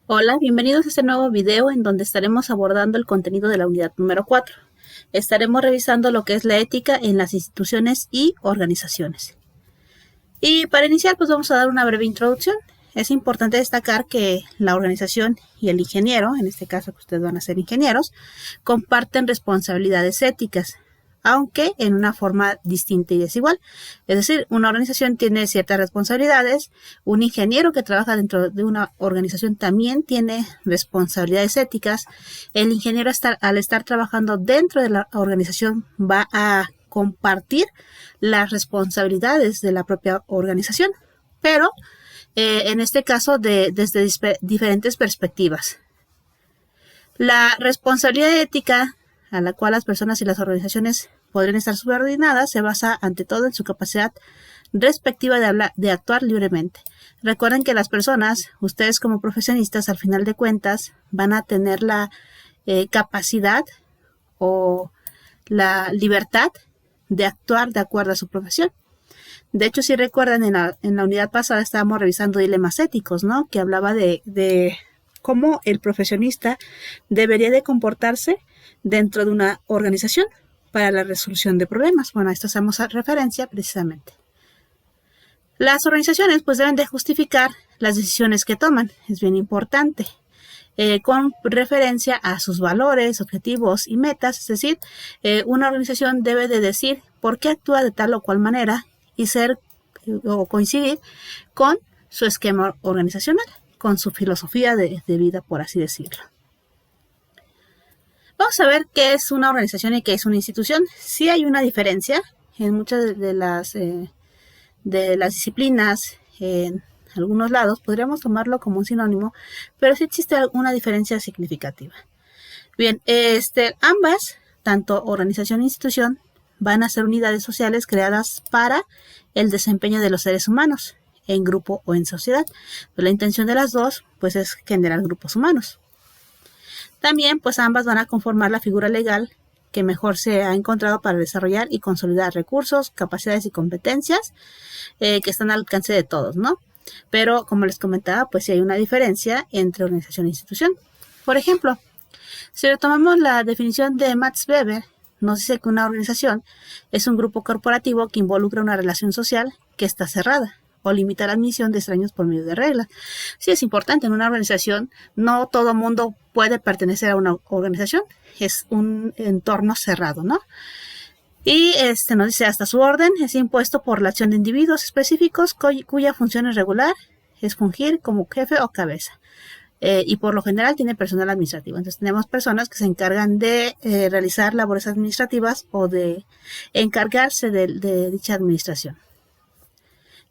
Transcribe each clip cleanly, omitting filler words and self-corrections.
Hola, bienvenidos a este nuevo video en donde estaremos abordando el contenido de la unidad número 4. Estaremos revisando lo que es la ética en las instituciones y organizaciones. Y para iniciar, pues vamos a dar una breve introducción. Es importante destacar que la organización y el ingeniero, en este caso que ustedes van a ser ingenieros, comparten responsabilidades éticas, aunque en una forma distinta y desigual. Es decir, una organización tiene ciertas responsabilidades, un ingeniero que trabaja dentro de una organización también tiene responsabilidades éticas. El ingeniero al estar trabajando dentro de la organización va a compartir las responsabilidades de la propia organización, pero en este caso desde diferentes perspectivas. La responsabilidad ética a la cual las personas y las organizaciones podrían estar subordinadas se basa ante todo en su capacidad respectiva de actuar libremente. Recuerden que las personas, ustedes como profesionistas, al final de cuentas, van a tener la capacidad o la libertad de actuar de acuerdo a su profesión. De hecho, si recuerdan, en la unidad pasada estábamos revisando dilemas éticos, ¿no? Que hablaba de cómo el profesionista debería de comportarse dentro de una organización para la resolución de problemas. Bueno, a esto hacemos referencia precisamente. Las organizaciones pues deben de justificar las decisiones que toman, es bien importante, con referencia a sus valores, objetivos y metas. Es decir, una organización debe de decir por qué actúa de tal o cual manera y ser o coincidir con su esquema organizacional, con su filosofía de vida, por así decirlo. Vamos a ver qué es una organización y qué es una institución. Sí hay una diferencia en muchas de las disciplinas, en algunos lados podríamos tomarlo como un sinónimo, pero sí existe alguna diferencia significativa. Bien, ambas, tanto organización e institución, van a ser unidades sociales creadas para el desempeño de los seres humanos, en grupo o en sociedad. Pues la intención de las dos pues es generar grupos humanos. También pues ambas van a conformar la figura legal que mejor se ha encontrado para desarrollar y consolidar recursos, capacidades y competencias que están al alcance de todos, ¿no? Pero como les comentaba, pues sí hay una diferencia entre organización e institución. Por ejemplo, si retomamos la definición de Max Weber, nos dice que una organización es un grupo corporativo que involucra una relación social que está cerrada o limita la admisión de extraños por medio de reglas. Sí es importante, en una organización no todo mundo puede pertenecer a una organización, es un entorno cerrado, ¿no? Y nos dice, hasta su orden es impuesto por la acción de individuos específicos cuya función es regular, es fungir como jefe o cabeza. Y por lo general tiene personal administrativo. Entonces tenemos personas que se encargan de realizar labores administrativas o de encargarse de dicha administración.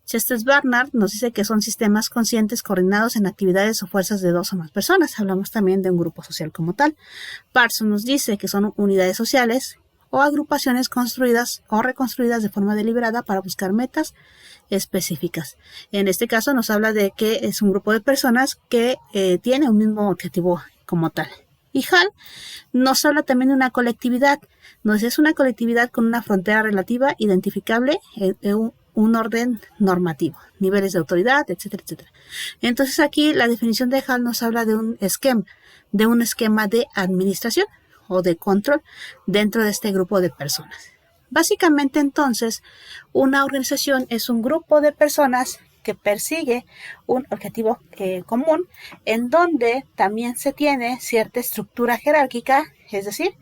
Chester Barnard nos dice que son sistemas conscientes coordinados en actividades o fuerzas de dos o más personas. Hablamos también de un grupo social como tal. Parsons nos dice que son unidades sociales o agrupaciones construidas o reconstruidas de forma deliberada para buscar metas específicas. En este caso nos habla de que es un grupo de personas que tiene un mismo objetivo como tal. Y Hall nos habla también de una colectividad. Nos es una colectividad con una frontera relativa identificable en un orden normativo, niveles de autoridad, etcétera, etcétera. Entonces aquí la definición de Hall nos habla de un esquema de administración o de control dentro de este grupo de personas. Básicamente, entonces, una organización es un grupo de personas que persigue un objetivo común, en donde también se tiene cierta estructura jerárquica, es decir,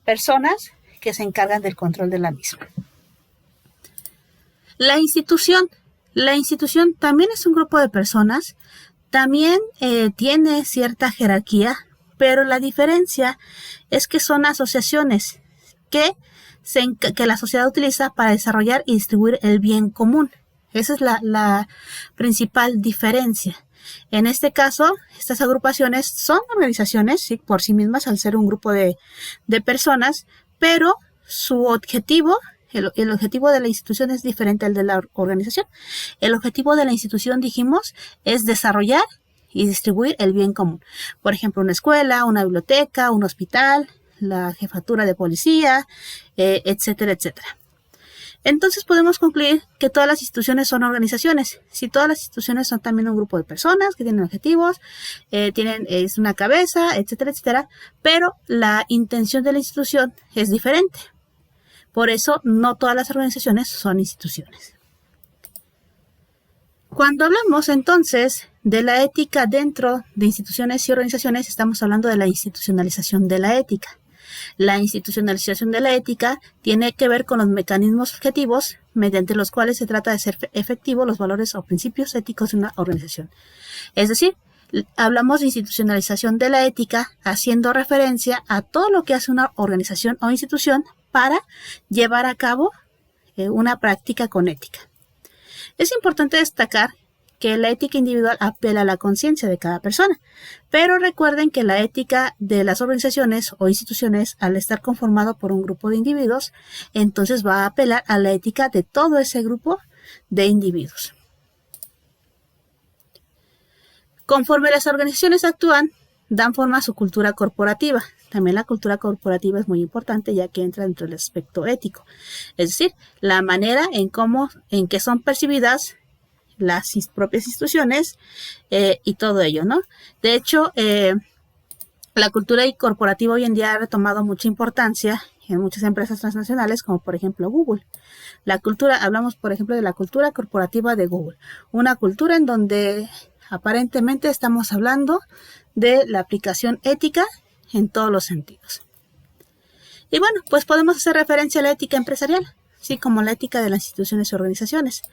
personas que se encargan del control de la misma. La institución también es un grupo de personas, también tiene cierta jerarquía, pero la diferencia es que son asociaciones que la sociedad utiliza para desarrollar y distribuir el bien común. Esa es la principal diferencia. En este caso, estas agrupaciones son organizaciones, ¿sí?, por sí mismas, al ser un grupo de personas, pero su objetivo, el objetivo de la institución es diferente al de la organización. El objetivo de la institución, dijimos, es desarrollar y distribuir el bien común. Por ejemplo, una escuela, una biblioteca, un hospital, la jefatura de policía, etcétera, etcétera. Entonces podemos concluir que todas las instituciones son organizaciones. Si todas las instituciones son también un grupo de personas que tienen objetivos, es una cabeza, etcétera, etcétera, pero la intención de la institución es diferente. Por eso no todas las organizaciones son instituciones. Cuando hablamos entonces de la ética dentro de instituciones y organizaciones, estamos hablando de la institucionalización de la ética. La institucionalización de la ética tiene que ver con los mecanismos objetivos mediante los cuales se trata de hacer efectivos los valores o principios éticos de una organización. Es decir, hablamos de institucionalización de la ética haciendo referencia a todo lo que hace una organización o institución para llevar a cabo una práctica con ética. Es importante destacar que la ética individual apela a la conciencia de cada persona, pero recuerden que la ética de las organizaciones o instituciones, al estar conformado por un grupo de individuos, entonces va a apelar a la ética de todo ese grupo de individuos. Conforme las organizaciones actúan, dan forma a su cultura corporativa. También la cultura corporativa es muy importante, ya que entra dentro del aspecto ético. Es decir, la manera en que son percibidas las propias instituciones y todo ello, ¿no? De hecho, la cultura corporativa hoy en día ha retomado mucha importancia en muchas empresas transnacionales, como por ejemplo Google. Hablamos por ejemplo de la cultura corporativa de Google. Una cultura en donde aparentemente estamos hablando de la aplicación ética en todos los sentidos. Y bueno, pues podemos hacer referencia a la ética empresarial, así como la ética de las instituciones y organizaciones.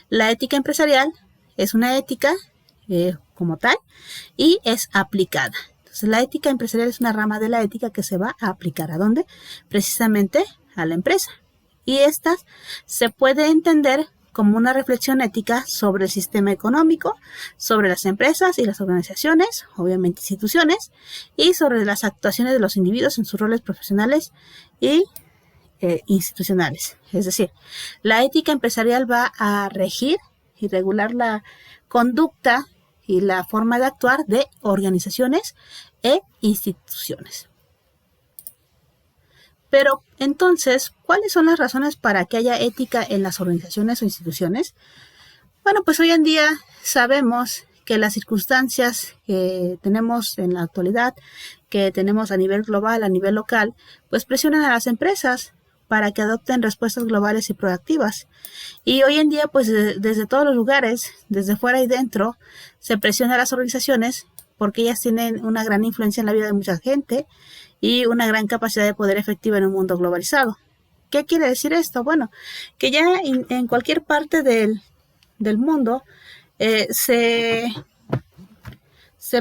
La ética empresarial es una ética como tal y es aplicada. Entonces, la ética empresarial es una rama de la ética que se va a aplicar. ¿A dónde? Precisamente a la empresa. Y esta se puede entender como una reflexión ética sobre el sistema económico, sobre las empresas y las organizaciones, obviamente instituciones, y sobre las actuaciones de los individuos en sus roles profesionales y institucionales. Es decir, la ética empresarial va a regir y regular la conducta y la forma de actuar de organizaciones e instituciones. Pero entonces, ¿cuáles son las razones para que haya ética en las organizaciones o instituciones? Bueno, pues hoy en día sabemos que las circunstancias que tenemos en la actualidad, que tenemos a nivel global, a nivel local, pues presionan a las empresas para que adopten respuestas globales y proactivas. Y hoy en día, pues desde todos los lugares, desde fuera y dentro, se presiona a las organizaciones porque ellas tienen una gran influencia en la vida de mucha gente y una gran capacidad de poder efectiva en un mundo globalizado. ¿Qué quiere decir esto? Bueno, que ya en cualquier parte del mundo se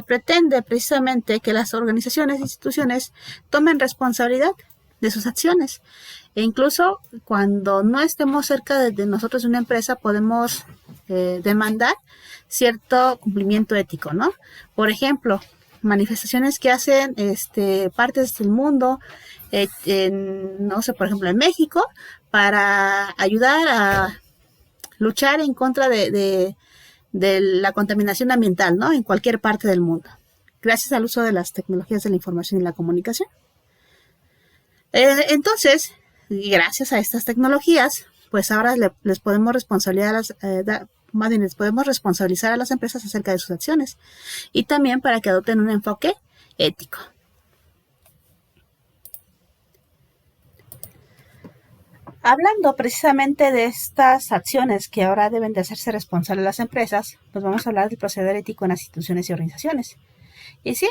pretende precisamente que las organizaciones e instituciones tomen responsabilidad de sus acciones. E incluso cuando no estemos cerca de nosotros de una empresa, podemos demandar cierto cumplimiento ético, ¿no? Por ejemplo, manifestaciones que hacen partes del mundo, no sé, por ejemplo en México, para ayudar a luchar en contra de la contaminación ambiental, ¿no? En cualquier parte del mundo, gracias al uso de las tecnologías de la información y la comunicación. Entonces, gracias a estas tecnologías, pues ahora les podemos les podemos responsabilizar a las empresas acerca de sus acciones y también para que adopten un enfoque ético. Hablando precisamente de estas acciones que ahora deben de hacerse responsables las empresas, pues vamos a hablar del proceder ético en las instituciones y organizaciones. Y sí,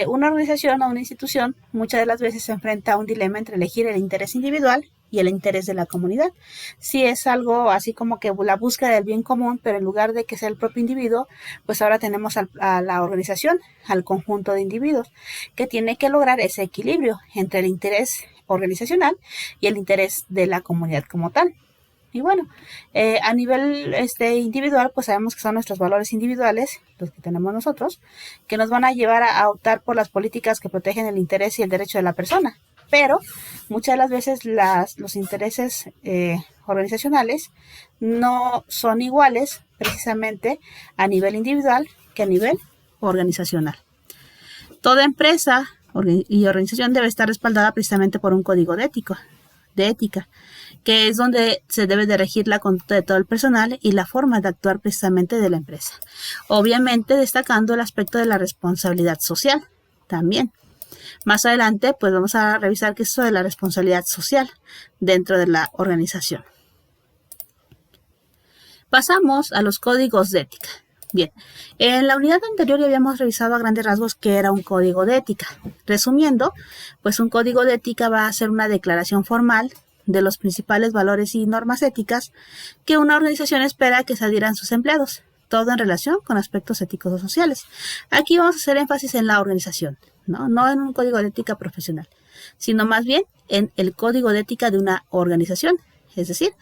una organización o una institución muchas de las veces se enfrenta a un dilema entre elegir el interés individual y el interés de la comunidad. Sí, es algo así como que la búsqueda del bien común, pero en lugar de que sea el propio individuo, pues ahora tenemos a la organización, al conjunto de individuos, que tiene que lograr ese equilibrio entre el interés organizacional y el interés de la comunidad como tal. Y bueno, a nivel individual, pues sabemos que son nuestros valores individuales, los que tenemos nosotros, que nos van a llevar a optar por las políticas que protegen el interés y el derecho de la persona. Pero muchas de las veces los intereses organizacionales no son iguales precisamente a nivel individual que a nivel organizacional. Toda empresa y organización debe estar respaldada precisamente por un código de ética, que es donde se debe de regir la conducta de todo el personal y la forma de actuar precisamente de la empresa. Obviamente destacando el aspecto de la responsabilidad social también. Más adelante pues vamos a revisar qué es eso de la responsabilidad social dentro de la organización. Pasamos a los códigos de ética. Bien, en la unidad anterior ya habíamos revisado a grandes rasgos qué era un código de ética. Resumiendo, pues un código de ética va a ser una declaración formal de los principales valores y normas éticas que una organización espera que se adhieran sus empleados, todo en relación con aspectos éticos o sociales. Aquí vamos a hacer énfasis en la organización, no en un código de ética profesional, sino más bien en el código de ética de una organización, es decir,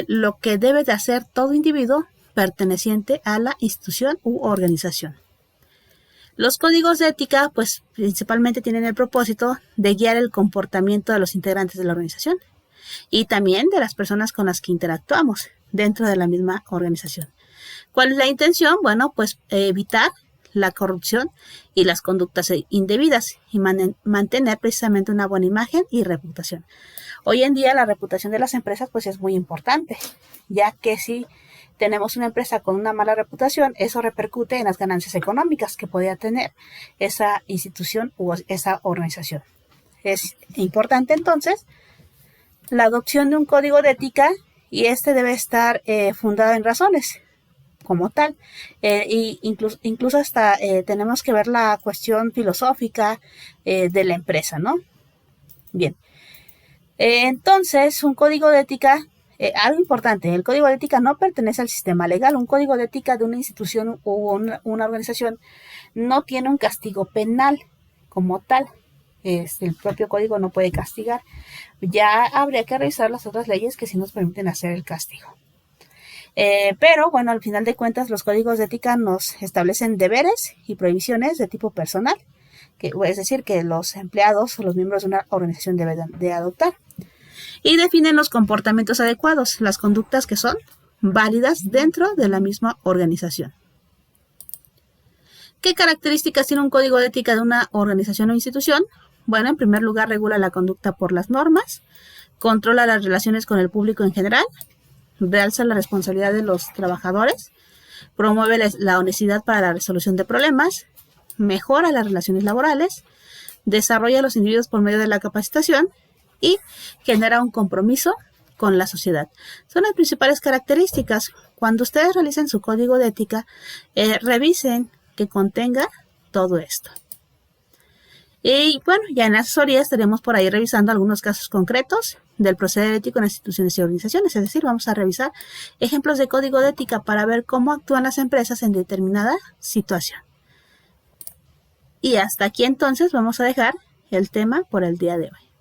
lo que debe de hacer todo individuo perteneciente a la institución u organización. Los códigos de ética, pues principalmente tienen el propósito de guiar el comportamiento de los integrantes de la organización y también de las personas con las que interactuamos dentro de la misma organización. ¿Cuál es la intención? Bueno, pues evitar la corrupción y las conductas indebidas y mantener precisamente una buena imagen y reputación. Hoy en día la reputación de las empresas pues es muy importante, ya que si tenemos una empresa con una mala reputación, eso repercute en las ganancias económicas que podría tener esa institución u esa organización. Es importante entonces la adopción de un código de ética y este debe estar fundado en razones como tal, y incluso hasta tenemos que ver la cuestión filosófica de la empresa, ¿no? Bien, entonces un código de ética, algo importante, el código de ética no pertenece al sistema legal. Un código de ética de una institución o una organización no tiene un castigo penal como tal. El propio código no puede castigar. Ya habría que revisar las otras leyes que sí nos permiten hacer el castigo. Pero bueno, al final de cuentas los códigos de ética nos establecen deberes y prohibiciones de tipo personal, es decir, que los empleados o los miembros de una organización deben de adoptar. Y definen los comportamientos adecuados, las conductas que son válidas dentro de la misma organización. ¿Qué características tiene un código de ética de una organización o institución? Bueno, en primer lugar, regula la conducta por las normas, controla las relaciones con el público en general, realza la responsabilidad de los trabajadores, promueve la honestidad para la resolución de problemas, mejora las relaciones laborales, desarrolla a los individuos por medio de la capacitación y genera un compromiso con la sociedad. Son las principales características. Cuando ustedes realicen su código de ética, revisen que contenga todo esto. Y bueno, ya en la asesoría estaremos por ahí revisando algunos casos concretos del proceder ético en instituciones y organizaciones. Es decir, vamos a revisar ejemplos de código de ética para ver cómo actúan las empresas en determinada situación. Y hasta aquí entonces vamos a dejar el tema por el día de hoy.